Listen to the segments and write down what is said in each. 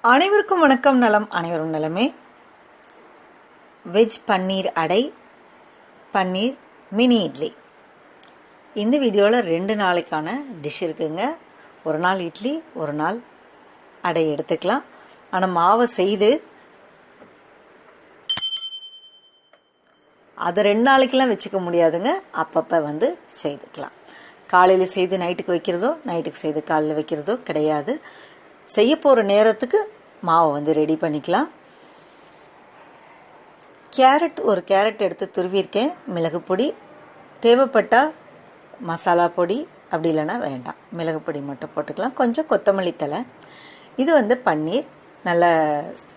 அனைவருக்கும் வணக்கம். நலம், அனைவரும் நலமே. வெஜ் பன்னீர் அடை, பன்னீர் மினி இட்லி. இந்த வீடியோவில் 2 நாளைக்கான டிஷ் இருக்குங்க. ஒரு நாள் இட்லி, ஒரு நாள் அடை எடுத்துக்கலாம். ஆனால் மாவை செய்து அதை 2 நாளைக்கெல்லாம் வச்சுக்க முடியாதுங்க. அப்பப்போ செய்துக்கலாம். காலையில் செய்து நைட்டுக்கு வைக்கிறதோ, நைட்டுக்கு செய்து காலையில் வைக்கிறதோ கிடையாது. செய்ய போகிற நேரத்துக்கு மாவை ரெடி பண்ணிக்கலாம். ஒரு கேரட் எடுத்து துருவியிருக்கேன். மிளகு பொடி, தேவைப்பட்டால் மசாலா பொடி, அப்படி இல்லைன்னா வேண்டாம், மிளகு பொடி மட்டும் போட்டுக்கலாம். கொஞ்சம் கொத்தமல்லி தழை. இது பன்னீர், நல்லா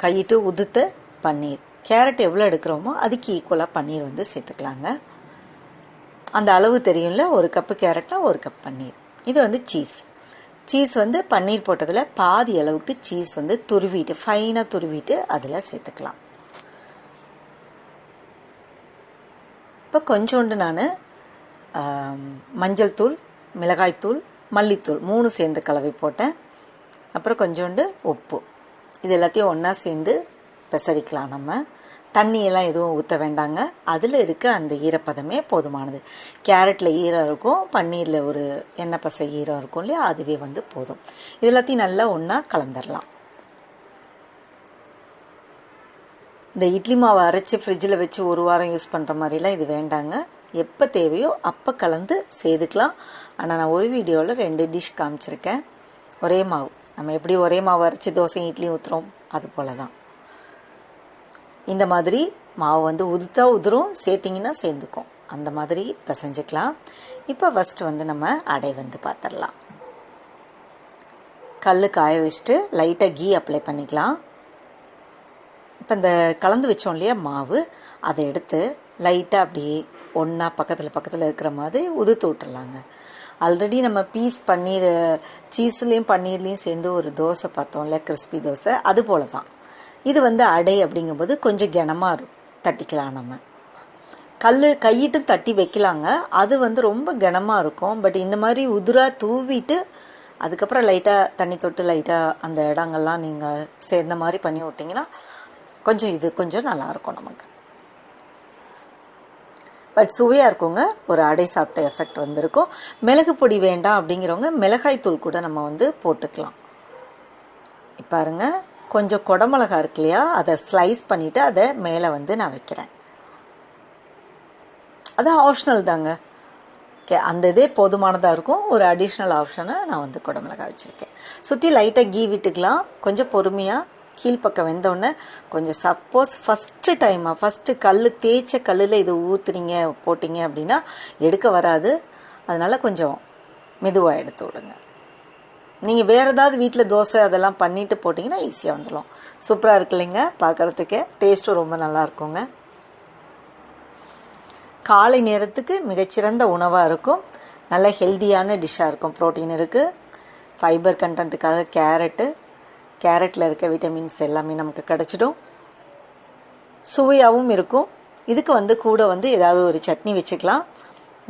கையிட்டு உதுத்த பன்னீர். கேரட் எவ்வளோ எடுக்கிறோமோ அதுக்கு ஈக்குவலாக பன்னீர் சேர்த்துக்கலாங்க. அந்த அளவு தெரியும்ல, 1 கப்பு கேரட்னா 1 கப் பன்னீர். இது சீஸ் பன்னீர் போட்டதில் பாதி அளவுக்கு சீஸ் துருவிட்டு, ஃபைனாக துருவிட்டு அதில் சேர்த்துக்கலாம். இப்போ கொஞ்சோண்டு நான் மஞ்சள் தூள், மிளகாய்த்தூள், மல்லித்தூள் 3 சேர்ந்து கலவை போட்டேன். அப்புறம் கொஞ்சோண்டு உப்பு. இது எல்லாத்தையும் ஒன்றா சேர்ந்து பெசரிக்கலாம். நம்ம தண்ணியெல்லாம் எதுவும் ஊற்ற வேண்டாங்க. அதில் இருக்க அந்த ஈரப்பதமே போதுமானது. கேரட்டில் ஈரம் இருக்கும், பன்னீரில் ஒரு எண்ணெய் பசை ஈரம் இருக்கும் இல்லையா, அதுவே போதும். இது எல்லாத்தையும் நல்லா ஒன்றா கலந்துடலாம். இந்த இட்லி மாவை அரைச்சி ஃப்ரிட்ஜில் வச்சு 1 வாரம் யூஸ் பண்ணுற மாதிரிலாம் இது வேண்டாங்க. எப்போ தேவையோ அப்போ கலந்து செய்துக்கலாம். ஆனால் நான் ஒரு வீடியோவில் 2 டிஷ் காமிச்சிருக்கேன். ஒரே மாவு, நம்ம எப்படி ஒரே மாவு அரைச்சி தோசை இட்லி ஊற்றுறோம், அது போல தான். இந்த மாதிரி மாவு உதுத்தா உதிரும், சேர்த்திங்கன்னா சேர்ந்துக்கும். அந்த மாதிரி பிசைஞ்சிக்கலாம். இப்போ ஃபஸ்ட்டு நம்ம அடை பார்த்துடலாம். கல் காய வச்சுட்டு லைட்டாக கீ அப்ளை பண்ணிக்கலாம். இப்போ இந்த கலந்து வச்சோம் இல்லையா மாவு, அதை எடுத்து லைட்டாக அப்படியே ஒன்றா பக்கத்தில் இருக்கிற மாதிரி உதுத்து விட்டுறலாங்க. ஆல்ரெடி நம்ம பீஸ் பன்னீர், சீஸ்லேயும் பன்னீர்லேயும் சேர்ந்து ஒரு தோசை பார்த்தோம்ல, கிறிஸ்பி தோசை, அது போல தான். இது அடை அப்படிங்கும்போது கொஞ்சம் கனமாக தட்டிக்கலாம். நம்ம கையிட்டும் தட்டி வைக்கலாங்க. அது ரொம்ப கனமாக இருக்கும். பட் இந்த மாதிரி உதிரா தூவிட்டு அதுக்கப்புறம் லைட்டாக தண்ணி தொட்டு லைட்டாக அந்த இடங்கள்லாம் நீங்கள் சேர்ந்த மாதிரி பண்ணி விட்டிங்கன்னா கொஞ்சம் நல்லாயிருக்கும் நமக்கு. பட் சுவையாக இருக்குங்க. ஒரு அடை சாப்பிட்ட எஃபெக்ட் இருக்கும். மிளகு பொடி வேண்டாம் அப்படிங்கிறவங்க மிளகாய் தூள் கூட நம்ம போட்டுக்கலாம். பாருங்க, கொஞ்சம் குடமிளகா இருக்கு இல்லையா, அதை ஸ்லைஸ் பண்ணிவிட்டு அதை மேலே நான் வைக்கிறேன். அது ஆப்ஷனல் தாங்க. அந்த இதே போதுமானதாக இருக்கும். ஒரு அடிஷ்னல் ஆப்ஷனை நான் குடமிளகா வச்சுருக்கேன். சுற்றி லைட்டாக கீ விட்டுக்கலாம். கொஞ்சம் பொறுமையாக கீழ்ப்பக்கம் வெந்தோடனே கொஞ்சம் சப்போஸ் ஃபஸ்ட்டு தேய்ச்ச கல்லில் இது ஊற்றுனீங்க போட்டிங்க அப்படின்னா எடுக்க வராது. அதனால் கொஞ்சம் மெதுவாக எடுத்து விடுங்க. நீங்கள் வேறு ஏதாவது வீட்டில் தோசை அதெல்லாம் பண்ணிவிட்டு போட்டிங்கன்னா ஈஸியாக வந்துடும். சூப்பராக இருக்கு இல்லைங்க, பார்க்குறதுக்கே டேஸ்ட்டும் ரொம்ப நல்லா இருக்குங்க. காலை நேரத்துக்கு மிகச்சிறந்த உணவாக இருக்கும். நல்ல ஹெல்த்தியான டிஷ்ஷாக இருக்கும். ப்ரோட்டீன் இருக்குது, ஃபைபர் கண்டென்ட்டுக்காக கேரட்டில் இருக்க விட்டமின்ஸ் எல்லாமே நமக்கு கிடச்சிடும். சுவையாகவும் இருக்கும். இதுக்கு கூட ஏதாவது ஒரு சட்னி வச்சுக்கலாம்.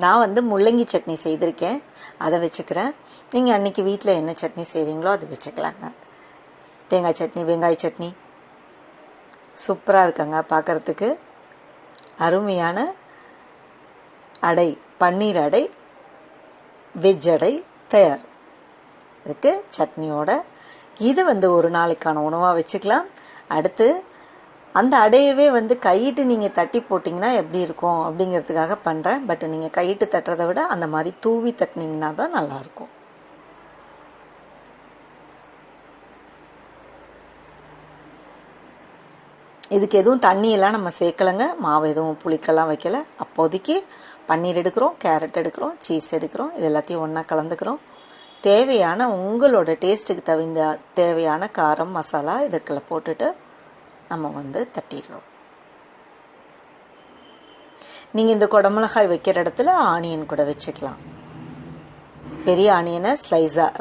நான் முள்ளங்கி சட்னி செய்திருக்கேன், அதை வச்சுக்கிறேன். நீங்கள் அன்றைக்கி வீட்டில் என்ன சட்னி செய்கிறீங்களோ அது வச்சுக்கலாங்க. தேங்காய் சட்னி, வெங்காய சட்னி சூப்பராக இருக்காங்க பார்க்குறதுக்கு. அருமையான அடை, பன்னீர் அடை, வெஜ் அடை தயார். இதுக்கு சட்னியோட இது ஒரு நாளைக்கான உணவாக வச்சுக்கலாம். அடுத்து அந்த அடையவே கையிட்டு நீங்கள் தட்டி போட்டிங்கன்னா எப்படி இருக்கும் அப்படிங்கிறதுக்காக பண்ணுறேன். பட் நீங்கள் கையிட்டு தட்டுறதை விட அந்த மாதிரி தூவி தட்டினீங்கன்னா தான் நல்லாயிருக்கும். இதுக்கு எதுவும் தண்ணியெல்லாம் நம்ம சேர்க்கலைங்க. மாவு எதுவும் புளிக்கெல்லாம் வைக்கலை. அப்போதைக்கு பன்னீர் எடுக்கிறோம், கேரட் எடுக்கிறோம், சீஸ் எடுக்கிறோம், இது எல்லாத்தையும் ஒன்றா கலந்துக்கிறோம். தேவையான உங்களோட டேஸ்ட்டுக்கு தேவையான காரம், மசாலா இதுக்கெல்லாம் போட்டுட்டு நம்ம தட்டிடுறோம். நீங்கள் இந்த குடமிளகாய் வைக்கிற இடத்துல ஆனியன் கூட வச்சுக்கலாம். பெரிய ஆனியனை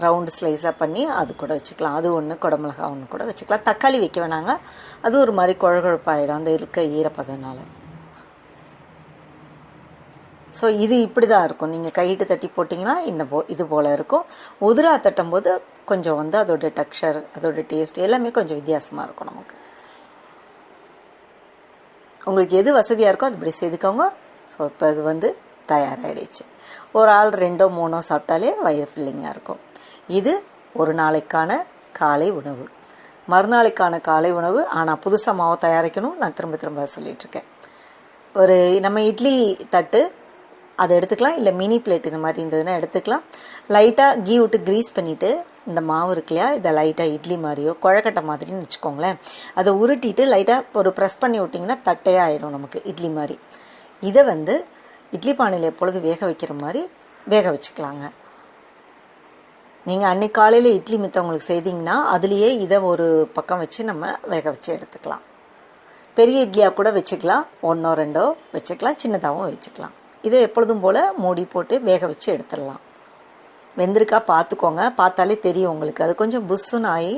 ரவுண்டு ஸ்லைஸாக பண்ணி அது கூட வச்சுக்கலாம். அது ஒன்று, குடமிளகா ஒன்று கூட வச்சுக்கலாம். தக்காளி வைக்க வேணாங்க, அது ஒரு மாதிரி குழகுழப்பாயிடும் அந்த இருக்க ஈரப்பதனால. ஸோ இது இப்படி தான் இருக்கும். நீங்கள் கையிட்டு தட்டி போட்டிங்கன்னா இது போல் இருக்கும். உதிரா தட்டும் போது கொஞ்சம் வந்து அதோட டெக்ஸ்சர், அதோட டேஸ்ட் எல்லாமே கொஞ்சம் வித்தியாசமாக இருக்கும் நமக்கு. உங்களுக்கு எது வசதியாக இருக்கோ அது இப்படி செய்துக்கோங்க. ஸோ இப்போ இது வந்து தயாராகிடுச்சு. ஒரு ஆள் 2 3 சாப்பிட்டாலே வயிறு ஃபில்லிங்காக இருக்கும். இது ஒரு நாளைக்கான காலை உணவு. மறுநாளைக்கான காலை உணவு ஆனால் புதுசாக மாவு தயாரிக்கணும். நான் திரும்ப திரும்ப சொல்லிகிட்ருக்கேன். ஒரு நம்ம இட்லி தட்டு அதை எடுத்துக்கலாம், இல்லை மினி பிளேட் இந்த மாதிரி இருந்ததுன்னா எடுத்துக்கலாம். லைட்டாக கீ விட்டு க்ரீஸ் பண்ணிவிட்டு இந்த மாவு இருக்கு இல்லையா, இதை லைட்டாக இட்லி மாதிரியோ குழக்கட்டை மாதிரின்னு வச்சுக்கோங்களேன், அதை உருட்டிட்டு லைட்டாக ஒரு ப்ரெஸ் பண்ணி விட்டிங்கன்னா தட்டையாக ஆகிடும் நமக்கு இட்லி மாதிரி. இதை வந்து இட்லி பானையில் எப்பொழுது வேக வைக்கிற மாதிரி வேக வச்சுக்கலாங்க. நீங்கள் அன்னைக்கு காலையில் இட்லி மித்தவங்களுக்கு செய்தீங்கன்னா அதுலேயே இதை ஒரு பக்கம் வச்சு நம்ம வேக வச்சு எடுத்துக்கலாம். பெரிய இட்லியாக கூட வச்சுக்கலாம், 1 2 வச்சுக்கலாம், சின்னதாகவும் வச்சுக்கலாம். இதை எப்பொழுதும் போல் மூடி போட்டு வேக வச்சு எடுத்துடலாம். வெந்திருக்கா பார்த்துக்கோங்க, பார்த்தாலே தெரியும் உங்களுக்கு. அது கொஞ்சம் புஷ்ஷுன்னு ஆகி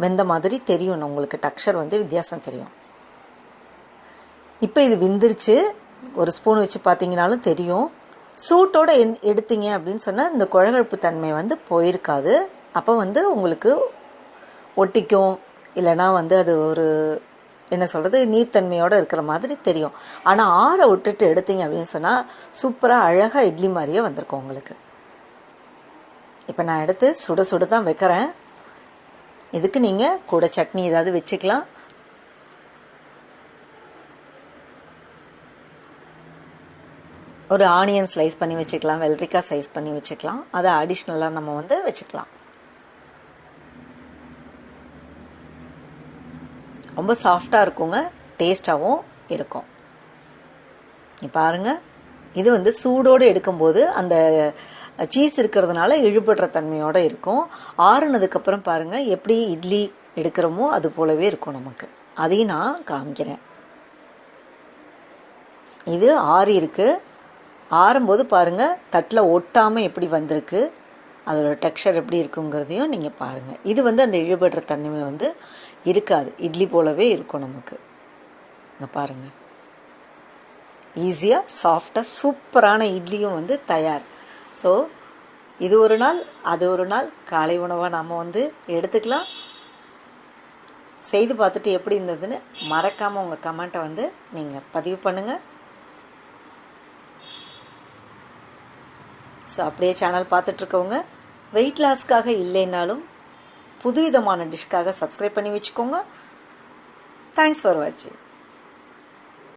வெந்த மாதிரி தெரியும் உங்களுக்கு, டெக்ஸ்சர் வந்து வித்தியாசம் தெரியும். இப்போ இது வெந்துருச்சு. ஒரு ஸ்பூன் வச்சு பார்த்தீங்கனாலும் தெரியும். சூட்டோடு எடுத்தீங்க அப்படின்னு சொன்னால் இந்த குழகழப்பு தன்மை வந்து போயிருக்காது. அப்போ வந்து உங்களுக்கு ஒட்டிக்கும், இல்லைனா வந்து அது ஒரு என்ன சொல்கிறது நீர்த்தன்மையோடு இருக்கிற மாதிரி தெரியும். ஆனால் ஆற விட்டுட்டு எடுத்தீங்க அப்படின்னு சொன்னால் சூப்பராக அழகாக இட்லி மாதிரியே வந்திருக்கும் உங்களுக்கு. இப்போ நான் எடுத்து சுட சுட தான் வைக்கிறேன். இதுக்கு நீங்கள் கூட சட்னி ஏதாவது வச்சுக்கலாம். ஒரு ஆனியன் ஸ்லைஸ் பண்ணி வச்சுக்கலாம், வெள்ளரிக்காய் ஸ்லைஸ் பண்ணி வச்சுக்கலாம். அதை அடிஷ்னலாக நம்ம வந்து வச்சுக்கலாம். ரொம்ப சாஃப்டாக இருக்குங்க, டேஸ்ட்டாகவும் இருக்கும். பாருங்கள், இது வந்து சூடோடு எடுக்கும்போது அந்த சீஸ் இருக்கிறதுனால இழுபடுற தன்மையோடு இருக்கும். ஆறுனதுக்கப்புறம் பாருங்கள் எப்படி இட்லி எடுக்கிறோமோ அது போலவே இருக்கும் நமக்கு. அதையும் நான் காமிக்கிறேன். இது ஆறி இருக்குது. ஆறும்போது பாருங்கள் தட்டில் ஒட்டாமல் எப்படி வந்திருக்கு, அதோட டெக்ஸ்சர் எப்படி இருக்குங்கிறதையும் நீங்கள் பாருங்கள். இது வந்து அந்த இழுபடுற தன்மை வந்து இருக்காது, இட்லி போலவே இருக்கும் நமக்கு. இங்கே பாருங்கள், ஈஸியாக சாஃப்டாக சூப்பரான இட்லியும் வந்து தயார். ஸோ இது ஒரு நாள் அது ஒரு நாள் காலை உணவாக நாம் வந்து எடுத்துக்கலாம். செய்து பார்த்துட்டு எப்படி இருந்ததுன்னு மறக்காமல் உங்கள் கமெண்ட்டை வந்து நீங்கள் பதிவு பண்ணுங்கள். ஸோ அப்படியே சேனல் பார்த்துட்ருக்கவங்க வெயிட் லாஸ்க்காக இல்லைன்னாலும் புதுவிதமான டிஷ்க்காக சப்ஸ்கிரைப் பண்ணி வச்சுக்கோங்க. தேங்க்ஸ் ஃபார் வாட்சிங்.